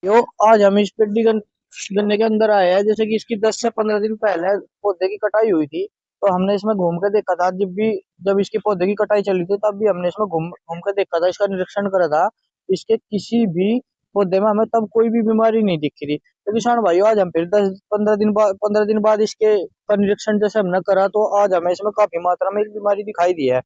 यो आज हम इस पेड्डी गन्ने के अंदर आए हैं। जैसे कि इसकी 10 से 15 दिन पहले पौधे की कटाई हुई थी, तो हमने इसमें घूम के देखा था। जब इसकी पौधे की कटाई चली थी तब भी हमने इसमें घूम घूम के देखा था, इसका निरीक्षण करा था। इसके किसी भी पौधे में हमें तब कोई भी बीमारी नहीं दिखी थी। तो किसान भाइयों, आज हम फिर 10 15 दिन बाद इसके का निरीक्षण जैसे हमने करा, तो आज हमें इसमें काफी मात्रा में एक बीमारी दिखाई दी है।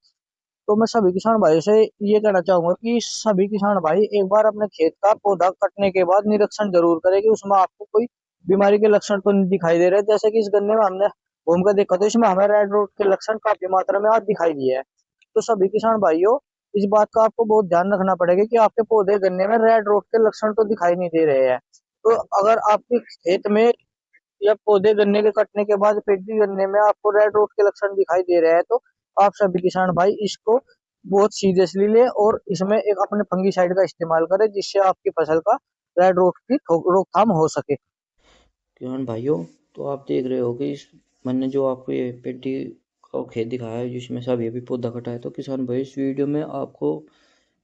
तो मैं सभी किसान भाई से ये कहना चाहूंगा कि सभी किसान भाई एक बार अपने खेत का पौधा कटने के बाद निरीक्षण जरूर करें कि उसमें आपको कोई बीमारी के लक्षण तो नहीं दिखाई दे रहे। जैसे कि इस गन्ने में हमने घूम कर देखा, तो इसमें हमें रेड रोड के लक्षण काफी मात्रा में आज दिखाई दिए है। तो सभी किसान भाइयों, इस बात का आपको बहुत ध्यान रखना पड़ेगा कि आपके पौधे गन्ने में रेड रोड के लक्षण तो दिखाई नहीं दे रहे हैं। तो अगर आपके खेत में या पौधे गन्ने के कटने के बाद फिर भी गन्ने में आपको रेड रोड के लक्षण दिखाई दे रहे हैं, तो आप सभी किसान भाई इसको बहुत सीरियसली ले और इसमें एक अपने फंगीसाइड का इस्तेमाल करें, जिससे आपकी फसल का रेड रोड की रोकथाम हो सके। किसान भाइयों, तो आप देख रहे हो कि मैंने जो आपको ये पेटी का खेत दिखाया है जिसमें से अभी अभी पौधा कटा है। तो किसान भाई, इस वीडियो में आपको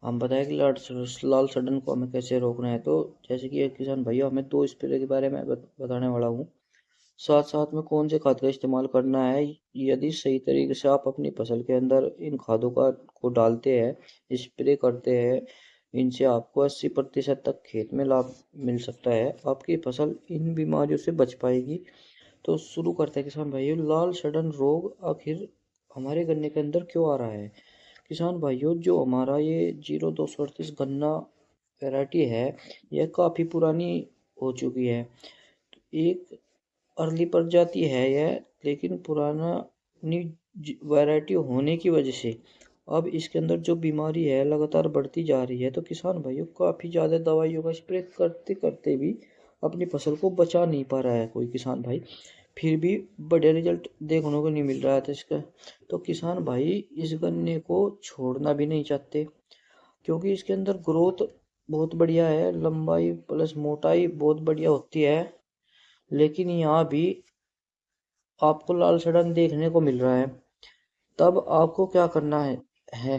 हम बताएं कि लाल सड़न को हमें कैसे रोकना है। तो जैसे कि एक किसान भाइयों, हमें 2 स्प्रे के बारे में बताने वाला हूँ। साथ साथ में कौन से खाद का इस्तेमाल करना है। यदि सही तरीके से आप अपनी फसल के अंदर इन खादों का को डालते हैं, स्प्रे करते हैं, इनसे आपको 80% तक खेत में लाभ मिल सकता है। आपकी फसल इन बीमारियों से बच पाएगी। तो शुरू करते हैं किसान भाइयों। लाल सड़न रोग आखिर हमारे गन्ने के अंदर क्यों आ रहा है। किसान भाइयों, जो हमारा ये 0238 गन्ना वैरायटी है, यह काफ़ी पुरानी हो चुकी है। एक अर्ली प्रजाति है यह, लेकिन पुरानी वैरायटी होने की वजह से अब इसके अंदर जो बीमारी है लगातार बढ़ती जा रही है। तो किसान भाइयों, काफ़ी ज़्यादा दवाइयों का स्प्रे करते करते भी अपनी फसल को बचा नहीं पा रहा है कोई किसान भाई। फिर भी बढ़िया रिजल्ट देखने को नहीं मिल रहा था इसका। तो किसान भाई इस गन्ने को छोड़ना भी नहीं चाहते, क्योंकि इसके अंदर ग्रोथ बहुत बढ़िया है, लंबाई प्लस मोटाई बहुत बढ़िया होती है। लेकिन यहाँ भी आपको लाल सड़न देखने को मिल रहा है। तब आपको क्या करना है।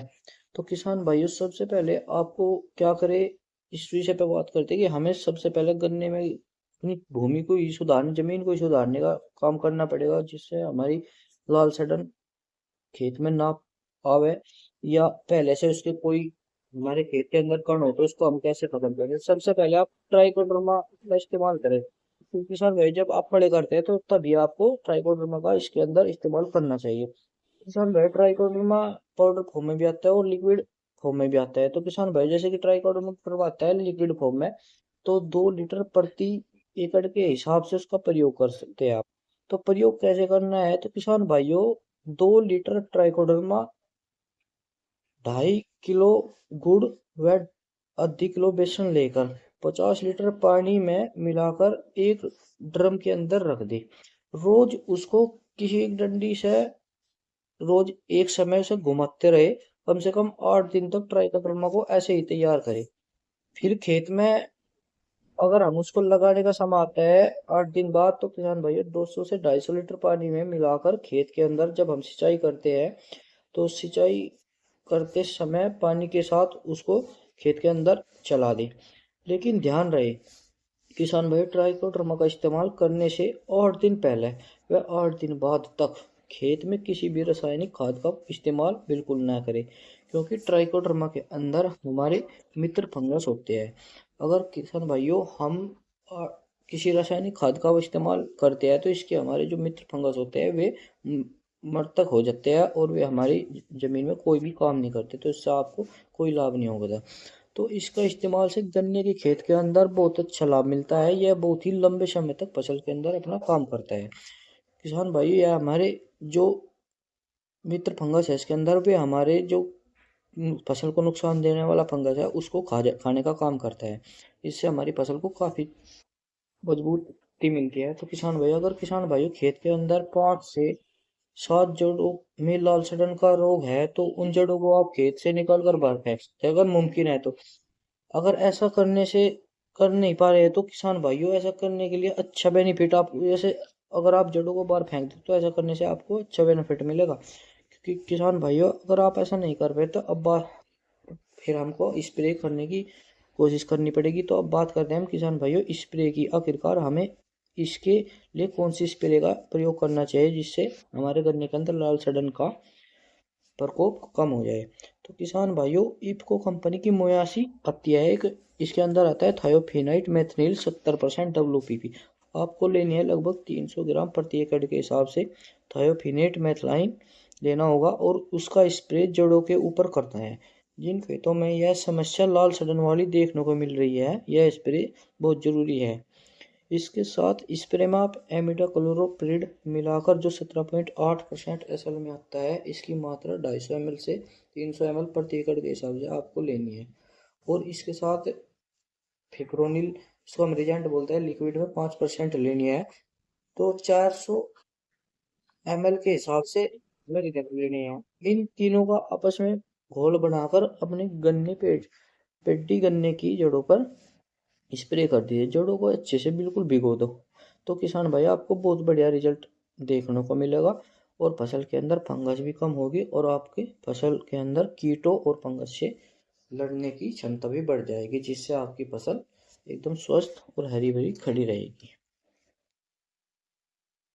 तो किसान भाइयों, सबसे पहले आपको क्या करे, इस विषय पे बात करते हैं कि हमें सबसे पहले गन्ने में अपनी भूमि को ही सुधारने, जमीन को ही सुधारने का काम करना पड़ेगा, जिससे हमारी लाल सड़न खेत में ना आवे, या पहले से उसके कोई हमारे खेत के अंदर कण हो तो उसको हम कैसे खत्म करें। सबसे पहले आप ट्राइकोडर्मा का इस्तेमाल करें, क्योंकि सर भाई जब आप खड़े करते हैं तो तभी आपको ट्राइकोडर्मा का इसके अंदर इस्तेमाल करना चाहिए। किसान भाई, ट्राइकोडर्मा पाउडर फॉर्म में भी आता है और लिक्विड फॉर्म में भी आता है। तो किसान भाई, जैसे कि ट्राइकोडर्मा पाउडर आता है लिक्विड फॉर्म में, तो 2 लीटर प्रति एकड़ के हिसाब से उसका प्रयोग कर सकते हैं आप। तो प्रयोग कैसे करना है। तो किसान भाइयों, 2 लीटर ट्राइकोडर्मा, 2.5 किलो गुड़ व आधी किलो बेसन लेकर 50 लीटर पानी में मिलाकर एक ड्रम के अंदर रख दे। रोज उसको किसी एक डंडी से रोज एक समय से घुमाते रहे। कम से कम 8 दिन तक ट्राइकोडर्मा को ऐसे ही तैयार करें। फिर खेत में अगर हम उसको लगाने का समय आता है 8 दिन बाद, तो किसान भाइयों 200 से 250 लीटर पानी में मिलाकर खेत के अंदर जब हम सिंचाई करते हैं, तो सिंचाई करते समय पानी के साथ उसको खेत के अंदर चला दें। लेकिन ध्यान रहे किसान भाई, ट्राइकोडर्मा का इस्तेमाल करने से 8 दिन पहले व 8 दिन बाद तक खेत में किसी भी रासायनिक खाद का इस्तेमाल बिल्कुल ना करें, क्योंकि ट्राइकोडर्मा के अंदर हमारे मित्र फंगस होते हैं। अगर किसान भाइयों हम किसी रासायनिक खाद का इस्तेमाल करते हैं, तो इसके हमारे जो मित्र फंगस होते हैं वे मृतक हो जाते हैं और वे हमारी जमीन में कोई भी काम नहीं करते। तो इससे आपको कोई लाभ नहीं होगा। तो इसका इस्तेमाल से गन्ने के खेत के अंदर बहुत अच्छा लाभ मिलता है। यह बहुत ही लंबे समय तक फसल के अंदर अपना काम करता है। किसान भाई, यह हमारे जो मित्र फंगस है इसके अंदर भी हमारे जो फसल को नुकसान देने वाला फंगस है उसको खाने का काम करता है। इससे हमारी फसल को काफी मजबूती मिलती है। तो किसान भाई, अगर किसान भाई खेत के अंदर 5 से 7 जड़ों में लाल सड़न का रोग है, तो उन जड़ों को आप खेत से निकाल कर बाहर फेंक सकते हैं अगर मुमकिन है तो। अगर ऐसा करने से कर नहीं पा रहे हैं, तो किसान भाइयों ऐसा करने के लिए अच्छा बेनिफिट आप जैसे, अगर आप जड़ों को बाहर फेंक दें तो ऐसा करने से आपको अच्छा बेनिफिट मिलेगा। क्योंकि किसान भाइयों, अगर आप ऐसा नहीं कर पाए तो अब फिर हमको स्प्रे करने की कोशिश करनी पड़ेगी। तो अब बात करते हैं हम किसान भाइयों स्प्रे की। आखिरकार हमें इसके लिए कौन सी स्प्रे का प्रयोग करना चाहिए जिससे हमारे गन्ने के अंदर लाल सड़न का प्रकोप कम हो जाए। तो किसान भाइयों इफको कंपनी की 82 आती है एक, इसके अंदर आता है थायोफिनाइट मेथनिल 70% WPP। आपको लेनी है लगभग 300 ग्राम प्रति एकड़ के हिसाब से थायोफिनेट मेथलाइन लेना होगा और उसका स्प्रे जड़ों के ऊपर करता है। जिन खेतों में यह समस्या लाल सड़न वाली देखने को मिल रही है यह स्प्रे बहुत जरूरी है। इसके साथ स्प्रे में आप एमिडाक्लोप्रिड मिलाकर जो 17.8% SL में आता है इसकी मात्रा 250 ml से 300 ml प्रति एकड़ के हिसाब से आपको लेनी है। और इसके साथ फिप्रोनिल, इसको हम रिजेंट बोलते हैं, लिक्विड में 5% लेनी है। तो 400 ml के हिसाब से अलग लेनी है। इन तीनों का आपस में घोल बनाकर अपने गन्ने पेटी गन्ने की जड़ों पर स्प्रे कर दिए। जड़ों को अच्छे से बिल्कुल भिगो दो। तो किसान भाई आपको बहुत बढ़िया रिजल्ट देखने को मिलेगा और फसल के अंदर फंगस भी कम होगी और आपके फसल के अंदर कीटों और फंगस से लड़ने की क्षमता भी बढ़ जाएगी जिससे आपकी फसल एकदम स्वस्थ और हरी भरी खड़ी रहेगी।